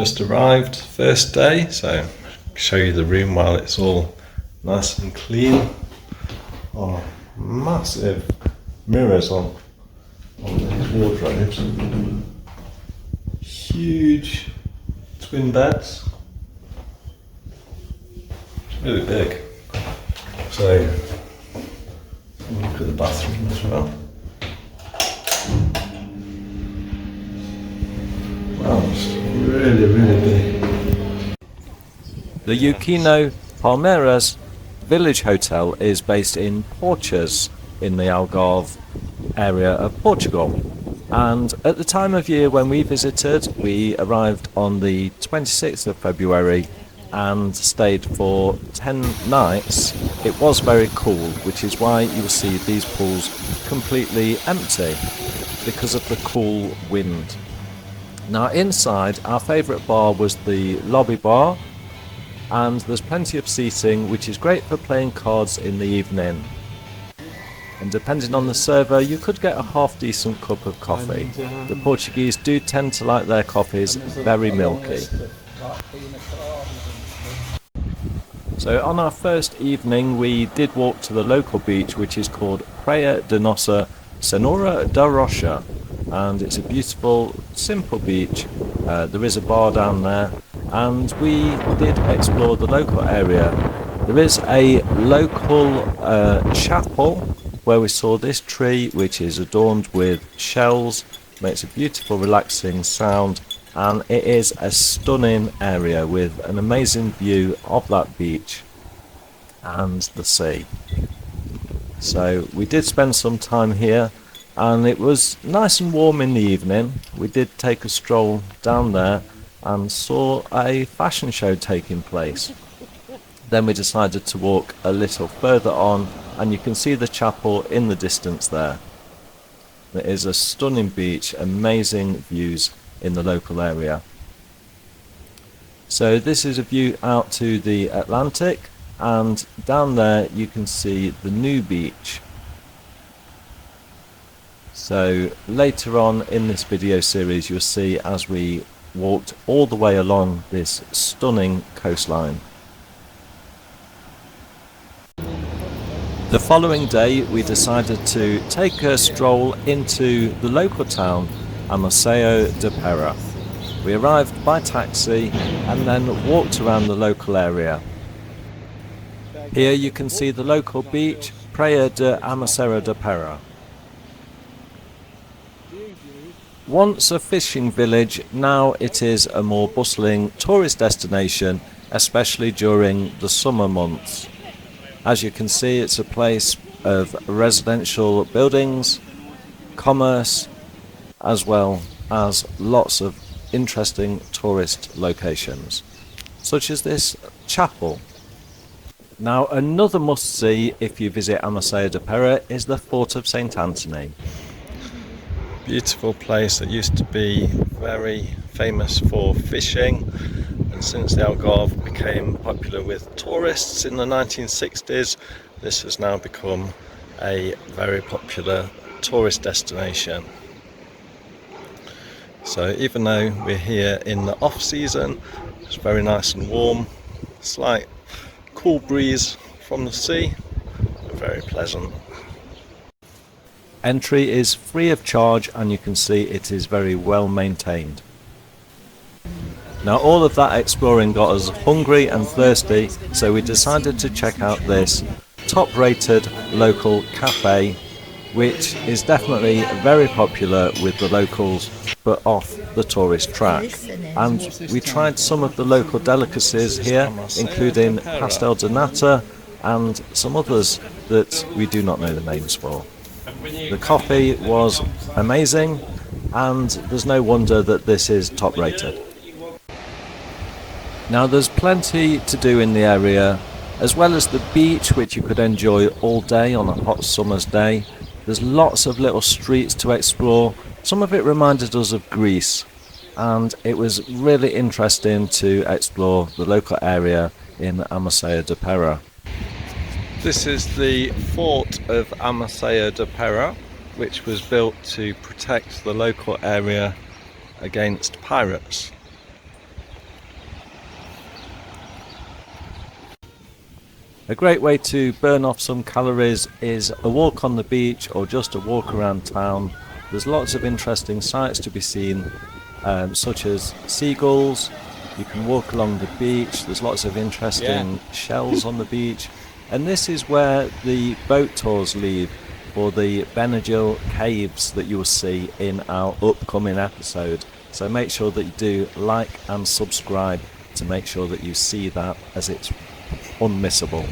just arrived, first day, so I'll show you the room while it's all nice and clean. Oh, massive mirrors on these wardrobes. Huge twin beds. It's really big. So, look at the bathroom as well. Wow, it's really big. The Ukino Palmeiras village hotel is based in Portugal in the Algarve area of Portugal. And at the time of year when we visited, we arrived on the 26th of February and stayed for 10 nights. It was very cool, which is why you will see these pools completely empty because of the cool wind. Now inside, our favourite bar was the lobby bar, and there's plenty of seating, which is great for playing cards in the evening. And depending on the server, you could get a half decent cup of coffee. The Portuguese do tend to like their coffees very milky. So on our first evening, we did walk to the local beach, which is called Praia de Nossa, Senhora da Rocha. And it's a beautiful, simple beach. There is a bar down there, and we did explore the local area. There is a local chapel where we saw this tree, which is adorned with shells, makes a beautiful relaxing sound, and it is a stunning area with an amazing view of that beach and the sea. So we did spend some time here, and it was nice and warm in the evening. We did take a stroll down there and saw a fashion show taking place. Then we decided to walk a little further on, and you can see the chapel in the distance there. It is a stunning beach, amazing views in the local area. So this is a view out to the Atlantic, and down there you can see the new beach. So later on in this video series, you'll see as we walked all the way along this stunning coastline. The following day we decided to take a stroll into the local town, Armacao de Pera. We arrived by taxi and then walked around the local area. Here you can see the local beach, Praia de Armacao de Pera. Once a fishing village, now it is a more bustling tourist destination, especially during the summer months. As you can see, it's a place of residential buildings, commerce, as well as lots of interesting tourist locations, such as this chapel. Now, another must-see if you visit Armacao de Pera is the Fort of St. Anthony. Beautiful place that used to be very famous for fishing, and since the Algarve became popular with tourists in the 1960s, this has now become a very popular tourist destination. So even though we're here in the off season, it's very nice and warm, slight cool breeze from the sea, very pleasant. Entry is free of charge, and you can see it is very well maintained. Now all of that exploring got us hungry and thirsty, so we decided to check out this top-rated local cafe, which is definitely very popular with the locals but off the tourist track. And we tried some of the local delicacies here, including pastel de nata and some others that we do not know the names for. The coffee was amazing, and there's no wonder that this is top rated. Now there's plenty to do in the area, as well as the beach, which you could enjoy all day on a hot summer's day. There's lots of little streets to explore. Some of it reminded us of Greece, and it was really interesting to explore the local area in Armacao de Pera. This is the fort of Armacao de Pera, which was built to protect the local area against pirates. A great way to burn off some calories is a walk on the beach or just a walk around town. There's lots of interesting sights to be seen, such as seagulls. You can walk along the beach. There's lots of interesting shells on the beach. And this is where the boat tours leave for the Benadryl caves that you will see in our upcoming episode. So make sure that you do like and subscribe to make sure that you see that, as it's unmissable.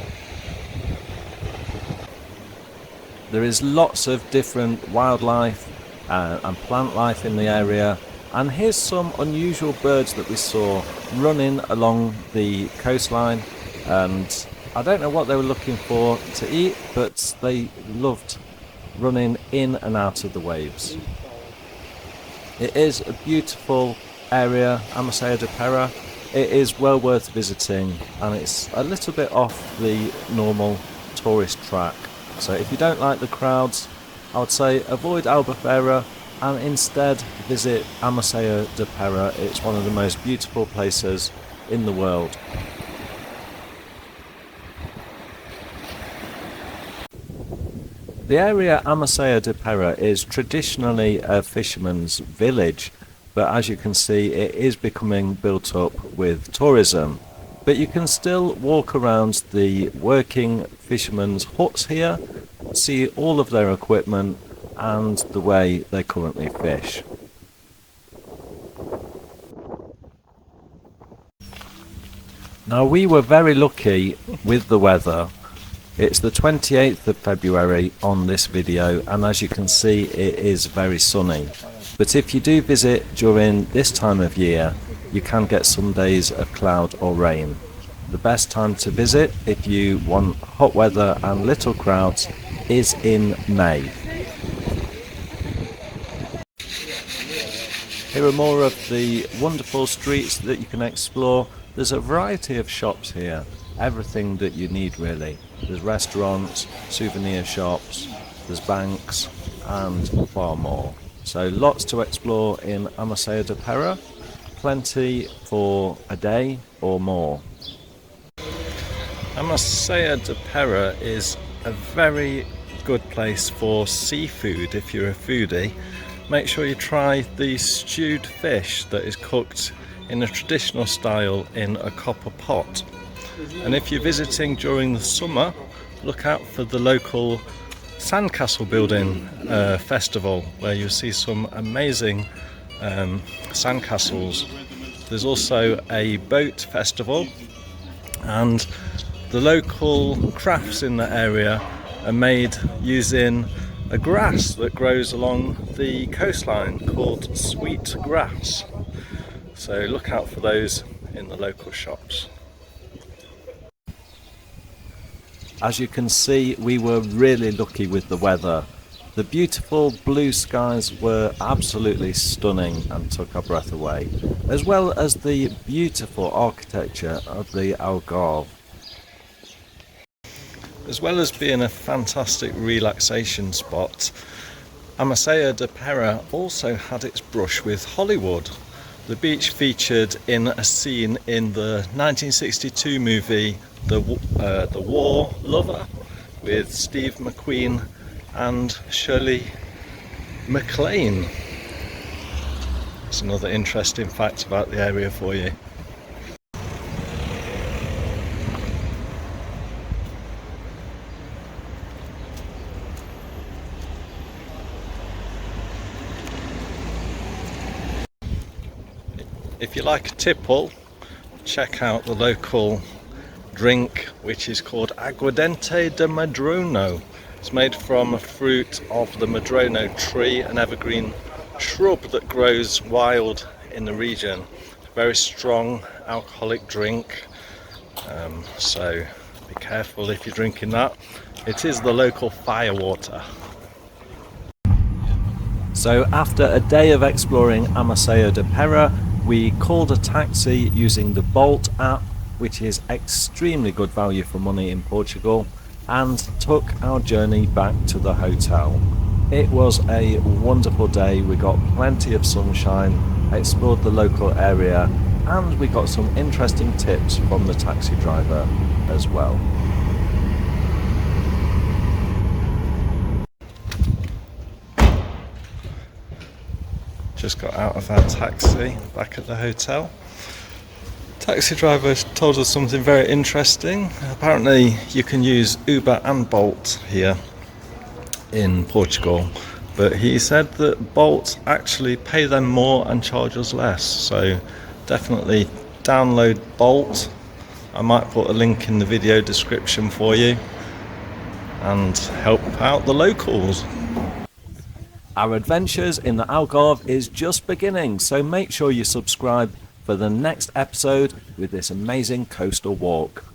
There is lots of different wildlife and plant life in the area, and here's some unusual birds that we saw running along the coastline, and I don't know what they were looking for to eat, but they loved running in and out of the waves. It is a beautiful area, Armacao de Pera. It is well worth visiting, and it's a little bit off the normal tourist track. So if you don't like the crowds, I would say avoid Albufeira and instead visit Armacao de Pera. It's one of the most beautiful places in the world. The area Armacao de Pera is traditionally a fisherman's village, but as you can see it is becoming built up with tourism. But you can still walk around the working fishermen's huts here, see all of their equipment and the way they currently fish. Now we were very lucky with the weather. It's the 28th of February on this video, and as you can see it is very sunny. But if you do visit during this time of year, you can get some days of cloud or rain. The best time to visit if you want hot weather and little crowds is in May. Here are more of the wonderful streets that you can explore. There's a variety of shops here, everything that you need really. There's restaurants, souvenir shops, there's banks and far more. So lots to explore in Armacao de Pera, plenty for a day or more. Armacao de Pera is a very good place for seafood if you're a foodie. Make sure you try the stewed fish that is cooked in a traditional style in a copper pot. And if you're visiting during the summer, look out for the local sandcastle building festival, where you'll see some amazing sandcastles. There's also a boat festival, and the local crafts in the area are made using a grass that grows along the coastline called sweet grass. So look out for those in the local shops. As you can see, we were really lucky with the weather. The beautiful blue skies were absolutely stunning and took our breath away, as well as the beautiful architecture of the Algarve. As well as being a fantastic relaxation spot, Armacao de Pera also had its brush with Hollywood. The beach featured in a scene in the 1962 movie The War Lover with Steve McQueen and Shirley MacLaine. That's another interesting fact about the area for you. If you like a tipple, check out the local drink which is called Aguardente de Madrono. It's made from a fruit of the madrono tree, an evergreen shrub that grows wild in the region. Very strong alcoholic drink, so be careful if you're drinking that. It is the local firewater. So after a day of exploring Armacao de Pera, we called a taxi using the Bolt app, which is extremely good value for money in Portugal, and took our journey back to the hotel. It was a wonderful day. We got plenty of sunshine, explored the local area, and we got some interesting tips from the taxi driver as well. just got out of our taxi back at the hotel. Taxi driver told us something very interesting. Apparently you can use Uber and Bolt here in Portugal, but he said that Bolt actually pay them more and charge us less, so definitely download Bolt. I might put a link in the video description for you and help out the locals. Our adventures in the Algarve is just beginning, so make sure you subscribe for the next episode with this amazing coastal walk.